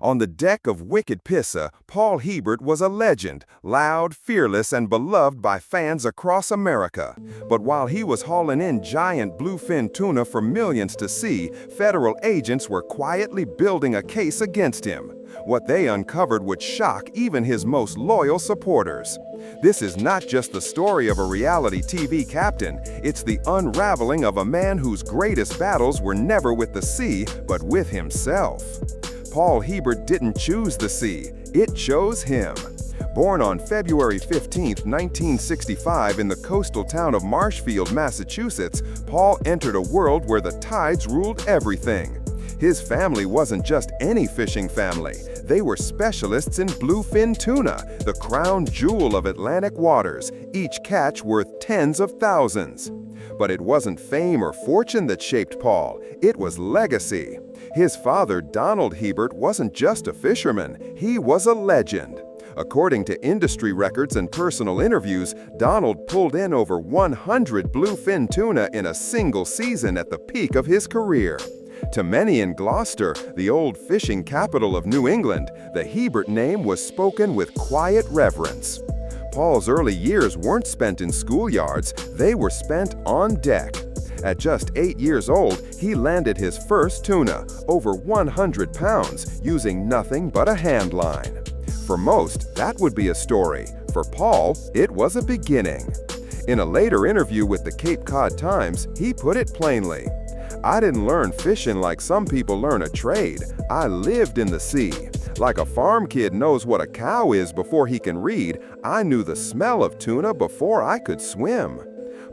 On the deck of Wicked Pissa, Paul Hebert was a legend, loud, fearless, and beloved by fans across America. But while he was hauling in giant bluefin tuna for millions to see, federal agents were quietly building a case against him. What they uncovered would shock even his most loyal supporters. This is not just the story of a reality TV captain, it's the unraveling of a man whose greatest battles were never with the sea, but with himself. Paul Hebert didn't choose the sea, it chose him. Born on February 15, 1965 in the coastal town of Marshfield, Massachusetts, Paul entered a world where the tides ruled everything. His family wasn't just any fishing family. They were specialists in bluefin tuna, the crown jewel of Atlantic waters, each catch worth tens of thousands. But it wasn't fame or fortune that shaped Paul, it was legacy. His father, Donald Hebert, wasn't just a fisherman, he was a legend. According to industry records and personal interviews, Donald pulled in over 100 bluefin tuna in a single season at the peak of his career. To many in Gloucester, the old fishing capital of New England, the Hebert name was spoken with quiet reverence. Paul's early years weren't spent in schoolyards, they were spent on deck. At just 8 years old, he landed his first tuna, over 100 pounds, using nothing but a hand line. For most, that would be a story. For Paul, it was a beginning. In a later interview with the Cape Cod Times, he put it plainly, "I didn't learn fishing like some people learn a trade. I lived in the sea. Like a farm kid knows what a cow is before he can read, I knew the smell of tuna before I could swim."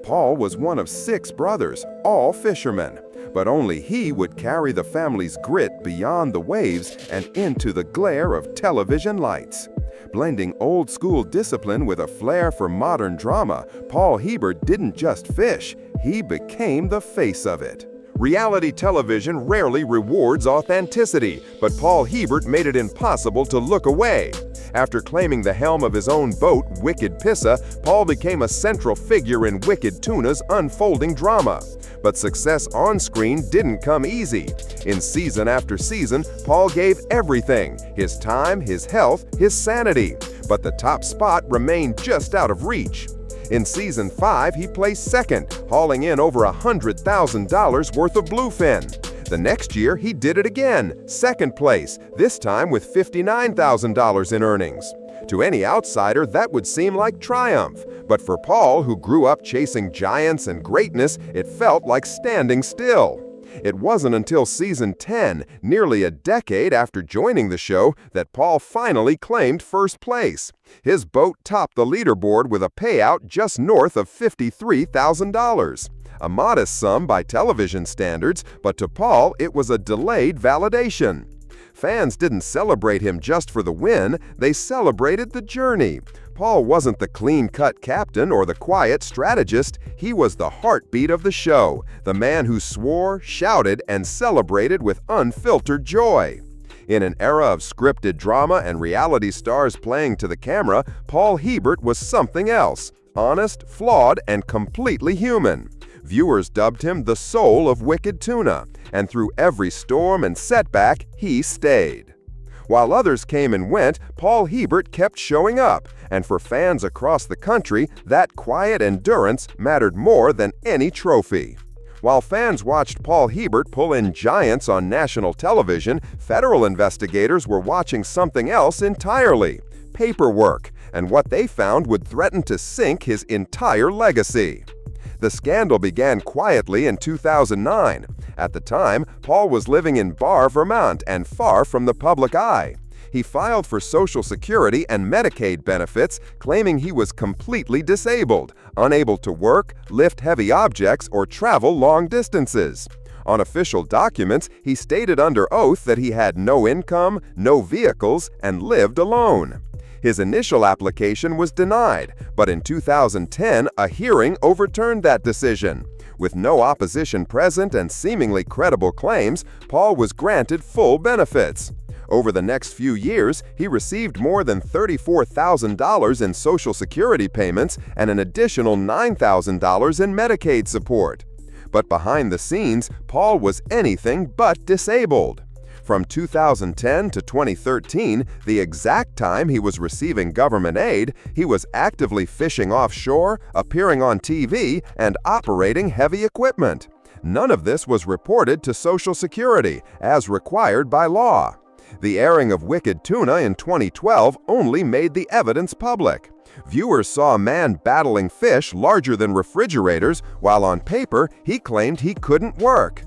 Paul was one of 6 brothers, all fishermen, but only he would carry the family's grit beyond the waves and into the glare of television lights. Blending old-school discipline with a flair for modern drama, Paul Hebert didn't just fish, he became the face of it. Reality television rarely rewards authenticity, but Paul Hebert made it impossible to look away. After claiming the helm of his own boat, Wicked Pissa, Paul became a central figure in Wicked Tuna's unfolding drama. But success on screen didn't come easy. In season after season, Paul gave everything, his time, his health, his sanity. But the top spot remained just out of reach. In Season 5, he placed second, hauling in over $100,000 worth of bluefin. The next year, he did it again, second place, this time with $59,000 in earnings. To any outsider, that would seem like triumph. But for Paul, who grew up chasing giants and greatness, it felt like standing still. It wasn't until Season 10, nearly a decade after joining the show, that Paul finally claimed first place. His boat topped the leaderboard with a payout just north of $53,000. A modest sum by television standards, but to Paul it was a delayed validation. Fans didn't celebrate him just for the win, they celebrated the journey. Paul wasn't the clean-cut captain or the quiet strategist, he was the heartbeat of the show, the man who swore, shouted, and celebrated with unfiltered joy. In an era of scripted drama and reality stars playing to the camera, Paul Hebert was something else, honest, flawed, and completely human. Viewers dubbed him the soul of Wicked Tuna, and through every storm and setback, he stayed. While others came and went, Paul Hebert kept showing up, and for fans across the country, that quiet endurance mattered more than any trophy. While fans watched Paul Hebert pull in giants on national television, federal investigators were watching something else entirely: paperwork, and what they found would threaten to sink his entire legacy. The scandal began quietly in 2009. At the time, Paul was living in Barre, Vermont, and far from the public eye. He filed for Social Security and Medicaid benefits, claiming he was completely disabled, unable to work, lift heavy objects, or travel long distances. On official documents, he stated under oath that he had no income, no vehicles, and lived alone. His initial application was denied, but in 2010, a hearing overturned that decision. With no opposition present and seemingly credible claims, Paul was granted full benefits. Over the next few years, he received more than $34,000 in Social Security payments and an additional $9,000 in Medicaid support. But behind the scenes, Paul was anything but disabled. From 2010 to 2013, the exact time he was receiving government aid, he was actively fishing offshore, appearing on TV, and operating heavy equipment. None of this was reported to Social Security, as required by law. The airing of Wicked Tuna in 2012 only made the evidence public. Viewers saw a man battling fish larger than refrigerators, while on paper he claimed he couldn't work.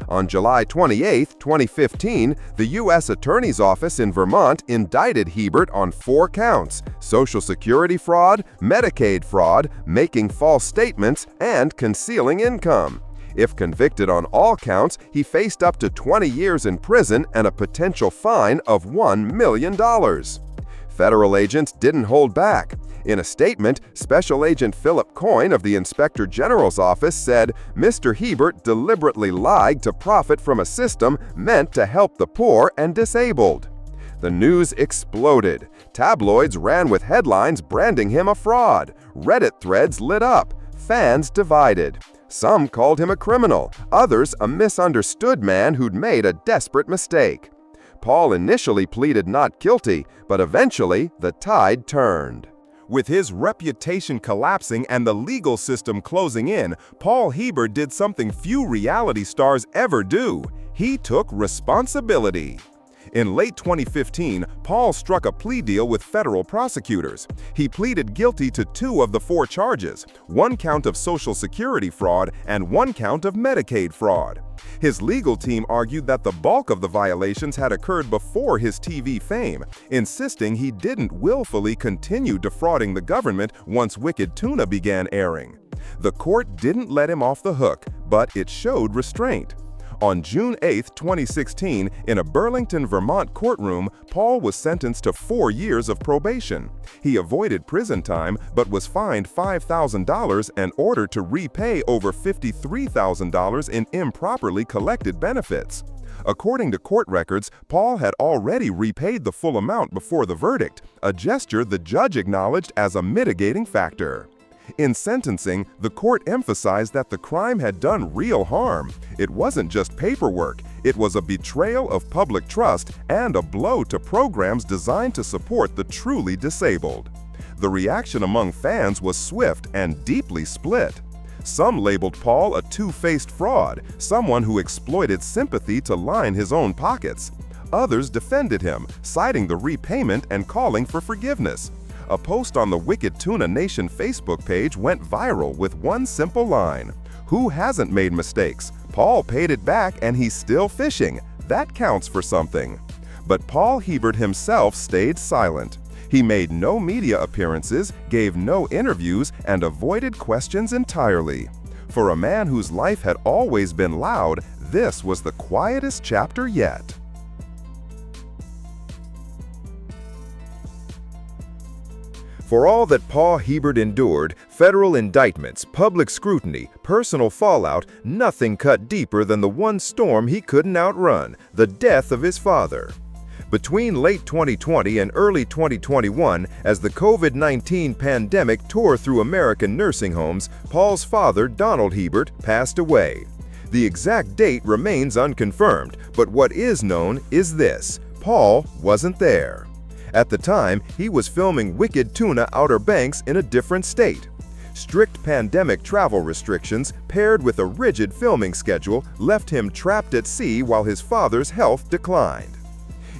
On July 28, 2015, the U.S. Attorney's Office in Vermont indicted Hebert on 4 counts: Social Security fraud, Medicaid fraud, making false statements, and concealing income. If convicted on all counts, he faced up to 20 years in prison and a potential fine of $1 million. Federal agents didn't hold back. In a statement, Special Agent Philip Coyne of the Inspector General's office said Mr. Hebert deliberately lied to profit from a system meant to help the poor and disabled. The news exploded. Tabloids ran with headlines branding him a fraud. Reddit threads lit up. Fans divided. Some called him a criminal, others a misunderstood man who'd made a desperate mistake. Paul initially pleaded not guilty, but eventually the tide turned. With his reputation collapsing and the legal system closing in, Paul Hebert did something few reality stars ever do. He took responsibility. In late 2015, Paul struck a plea deal with federal prosecutors. He pleaded guilty to 2 of the 4 charges, 1 count of Social Security fraud and 1 count of Medicaid fraud. His legal team argued that the bulk of the violations had occurred before his TV fame, insisting he didn't willfully continue defrauding the government once Wicked Tuna began airing. The court didn't let him off the hook, but it showed restraint. On June 8, 2016, in a Burlington, Vermont courtroom, Paul was sentenced to 4 years of probation. He avoided prison time but was fined $5,000 and ordered to repay over $53,000 in improperly collected benefits. According to court records, Paul had already repaid the full amount before the verdict, a gesture the judge acknowledged as a mitigating factor. In sentencing, the court emphasized that the crime had done real harm. It wasn't just paperwork, it was a betrayal of public trust and a blow to programs designed to support the truly disabled. The reaction among fans was swift and deeply split. Some labeled Paul a two-faced fraud, someone who exploited sympathy to line his own pockets. Others defended him, citing the repayment and calling for forgiveness. A post on the Wicked Tuna Nation Facebook page went viral with one simple line: "Who hasn't made mistakes? Paul paid it back and he's still fishing. That counts for something." But Paul Hebert himself stayed silent. He made no media appearances, gave no interviews, and avoided questions entirely. For a man whose life had always been loud, this was the quietest chapter yet. For all that Paul Hebert endured, federal indictments, public scrutiny, personal fallout, nothing cut deeper than the one storm he couldn't outrun: the death of his father. Between late 2020 and early 2021, as the COVID-19 pandemic tore through American nursing homes, Paul's father, Donald Hebert, passed away. The exact date remains unconfirmed, but what is known is this: Paul wasn't there. At the time, he was filming Wicked Tuna Outer Banks in a different state. Strict pandemic travel restrictions, paired with a rigid filming schedule, left him trapped at sea while his father's health declined.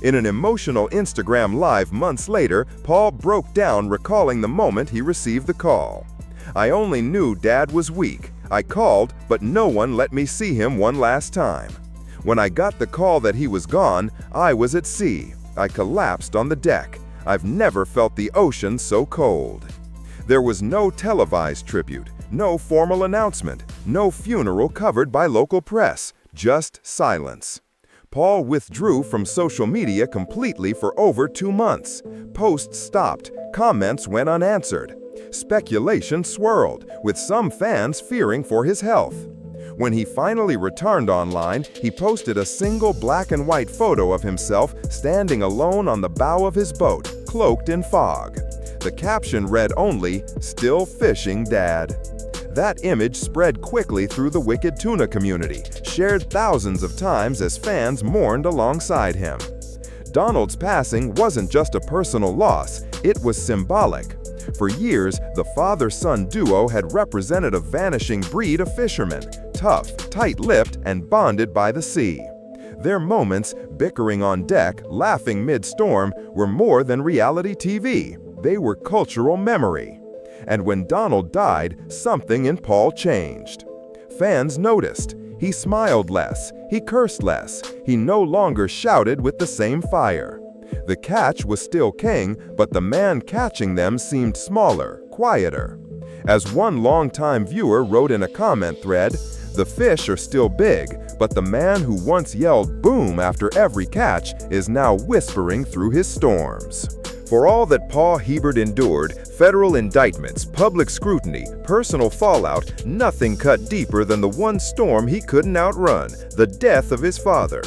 In an emotional Instagram Live months later, Paul broke down, recalling the moment he received the call. "I only knew Dad was weak. I called, but no one let me see him one last time. When I got the call that he was gone, I was at sea. I collapsed on the deck. I've never felt the ocean so cold." There was no televised tribute, no formal announcement, no funeral covered by local press, just silence. Paul withdrew from social media completely for over 2 months. Posts stopped, comments went unanswered. Speculation swirled, with some fans fearing for his health. When he finally returned online, he posted a single black and white photo of himself standing alone on the bow of his boat, cloaked in fog. The caption read only, "Still fishing, Dad." That image spread quickly through the Wicked Tuna community, shared thousands of times as fans mourned alongside him. Donald's passing wasn't just a personal loss, it was symbolic. For years, the father-son duo had represented a vanishing breed of fishermen, tough, tight-lipped, and bonded by the sea. Their moments, bickering on deck, laughing mid-storm, were more than reality TV. They were cultural memory. And when Donald died, something in Paul changed. Fans noticed. He smiled less, he cursed less, he no longer shouted with the same fire. The catch was still king, but the man catching them seemed smaller, quieter. As one longtime viewer wrote in a comment thread, "The fish are still big, but the man who once yelled boom after every catch is now whispering through his storms." For all that Paul Hebert endured, federal indictments, public scrutiny, personal fallout, nothing cut deeper than the one storm he couldn't outrun, the death of his father.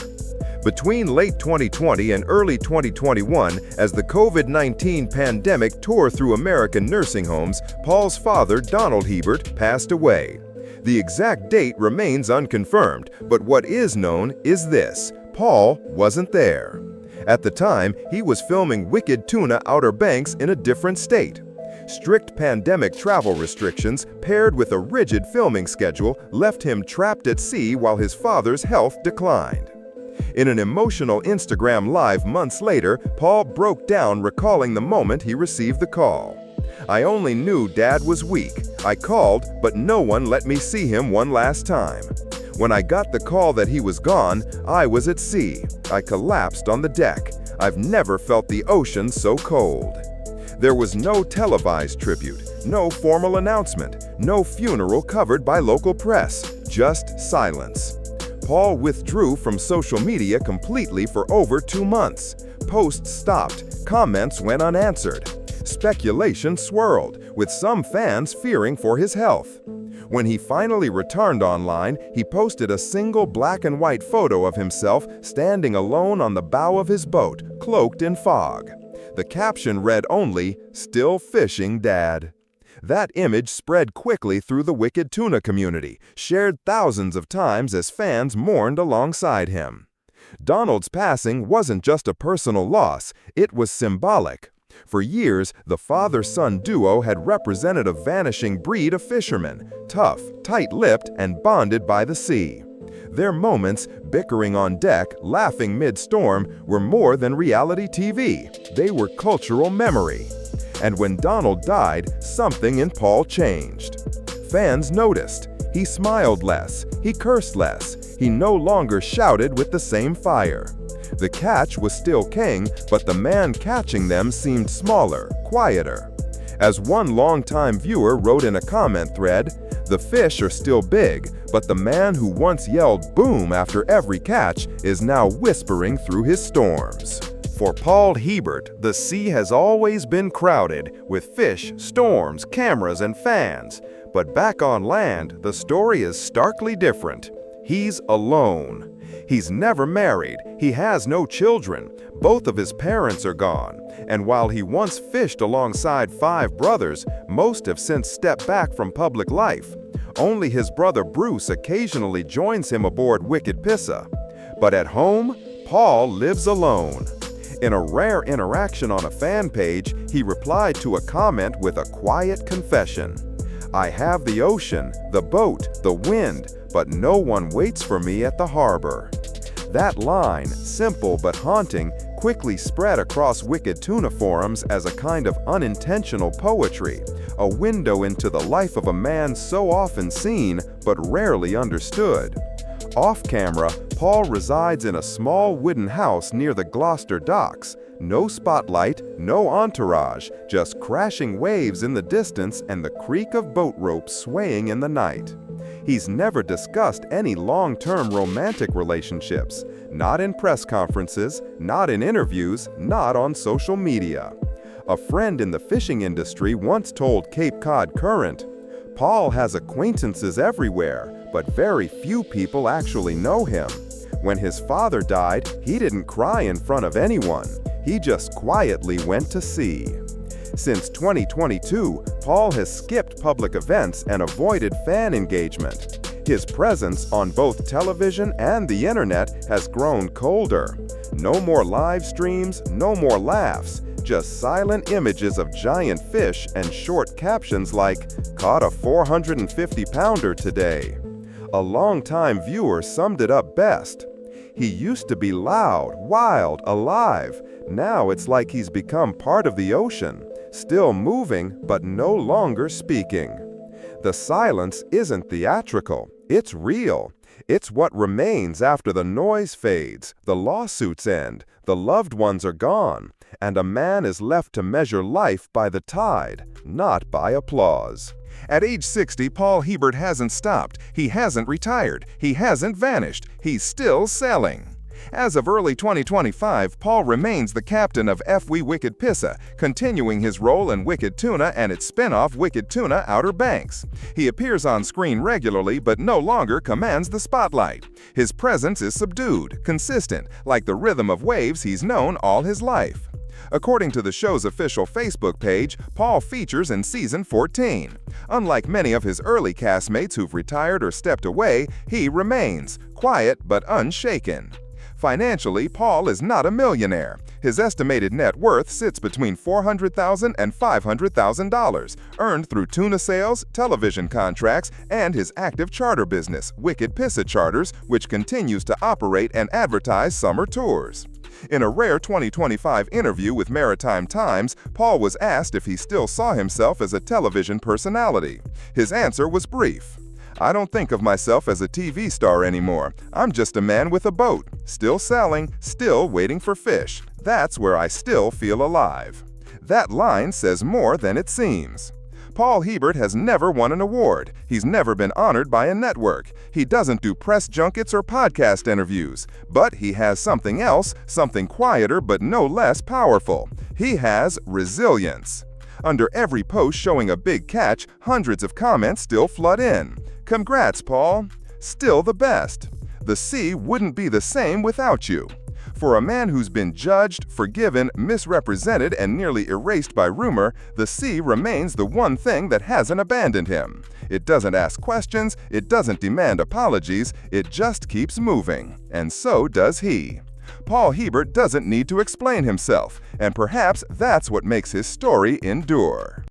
Between late 2020 and early 2021, as the COVID-19 pandemic tore through American nursing homes, Paul's father, Donald Hebert, passed away. The exact date remains unconfirmed, but what is known is this: Paul wasn't there. At the time, he was filming Wicked Tuna Outer Banks in a different state. Strict pandemic travel restrictions, paired with a rigid filming schedule, left him trapped at sea while his father's health declined. In an emotional Instagram Live months later, Paul broke down recalling the moment he received the call. "I only knew Dad was weak. I called, but no one let me see him one last time. When I got the call that he was gone, I was at sea. I collapsed on the deck. I've never felt the ocean so cold." There was no televised tribute, no formal announcement, no funeral covered by local press, just silence. Paul withdrew from social media completely for over 2 months. Posts stopped, comments went unanswered. Speculation swirled, with some fans fearing for his health. When he finally returned online, he posted a single black and white photo of himself standing alone on the bow of his boat, cloaked in fog. The caption read only, "Still fishing, Dad." That image spread quickly through the Wicked Tuna community, shared thousands of times as fans mourned alongside him. Donald's passing wasn't just a personal loss, it was symbolic. For years, the father-son duo had represented a vanishing breed of fishermen, tough, tight-lipped, and bonded by the sea. Their moments, bickering on deck, laughing mid-storm, were more than reality TV. They were cultural memory. And when Donald died, something in Paul changed. Fans noticed. He smiled less, he cursed less, he no longer shouted with the same fire. The catch was still king, but the man catching them seemed smaller, quieter. As one longtime viewer wrote in a comment thread, "The fish are still big, but the man who once yelled boom after every catch is now whispering through his storms." For Paul Hebert, the sea has always been crowded with fish, storms, cameras, and fans. But back on land, the story is starkly different. He's alone. He's never married, he has no children, both of his parents are gone, and while he once fished alongside 5 brothers, most have since stepped back from public life. Only his brother Bruce occasionally joins him aboard Wicked Pissa. But at home, Paul lives alone. In a rare interaction on a fan page, he replied to a comment with a quiet confession. "I have the ocean, the boat, the wind, but no one waits for me at the harbor." That line, simple but haunting, quickly spread across Wicked Tuna forums as a kind of unintentional poetry, a window into the life of a man so often seen but rarely understood. Off-camera, Paul resides in a small wooden house near the Gloucester docks. No spotlight, no entourage, just crashing waves in the distance and the creak of boat ropes swaying in the night. He's never discussed any long-term romantic relationships, not in press conferences, not in interviews, not on social media. A friend in the fishing industry once told Cape Cod Current, "Paul has acquaintances everywhere, but very few people actually know him. When his father died, he didn't cry in front of anyone. He just quietly went to sea." Since 2022, Paul has skipped public events and avoided fan engagement. His presence on both television and the internet has grown colder. No more live streams, no more laughs, just silent images of giant fish and short captions like, "Caught a 450-pounder today." A longtime viewer summed it up best. He used to be loud, wild, alive. Now it's like he's become part of the ocean, still moving but no longer speaking. The silence isn't theatrical, it's real. It's what remains after the noise fades, the lawsuits end, the loved ones are gone, and a man is left to measure life by the tide, not by applause. At age 60, Paul Hebert hasn't stopped. He hasn't retired. He hasn't vanished. He's still selling. As of early 2025, Paul remains the captain of Wicked Pissa, continuing his role in Wicked Tuna and its spin-off Wicked Tuna Outer Banks. He appears on screen regularly but no longer commands the spotlight. His presence is subdued, consistent, like the rhythm of waves he's known all his life. According to the show's official Facebook page, Paul features in season 14. Unlike many of his early castmates who've retired or stepped away, he remains, quiet but unshaken. Financially, Paul is not a millionaire. His estimated net worth sits between $400,000 and $500,000, earned through tuna sales, television contracts, and his active charter business, Wicked Pissa Charters, which continues to operate and advertise summer tours. In a rare 2025 interview with Maritime Times, Paul was asked if he still saw himself as a television personality. His answer was brief. "I don't think of myself as a TV star anymore. I'm just a man with a boat, still selling, still waiting for fish. That's where I still feel alive." That line says more than it seems. Paul Hebert has never won an award. He's never been honored by a network. He doesn't do press junkets or podcast interviews. But he has something else, something quieter but no less powerful. He has resilience. Under every post showing a big catch, hundreds of comments still flood in. "Congrats, Paul. Still the best. The sea wouldn't be the same without you." For a man who's been judged, forgiven, misrepresented, and nearly erased by rumor, the sea remains the one thing that hasn't abandoned him. It doesn't ask questions, it doesn't demand apologies, it just keeps moving. And so does he. Paul Hebert doesn't need to explain himself, and perhaps that's what makes his story endure.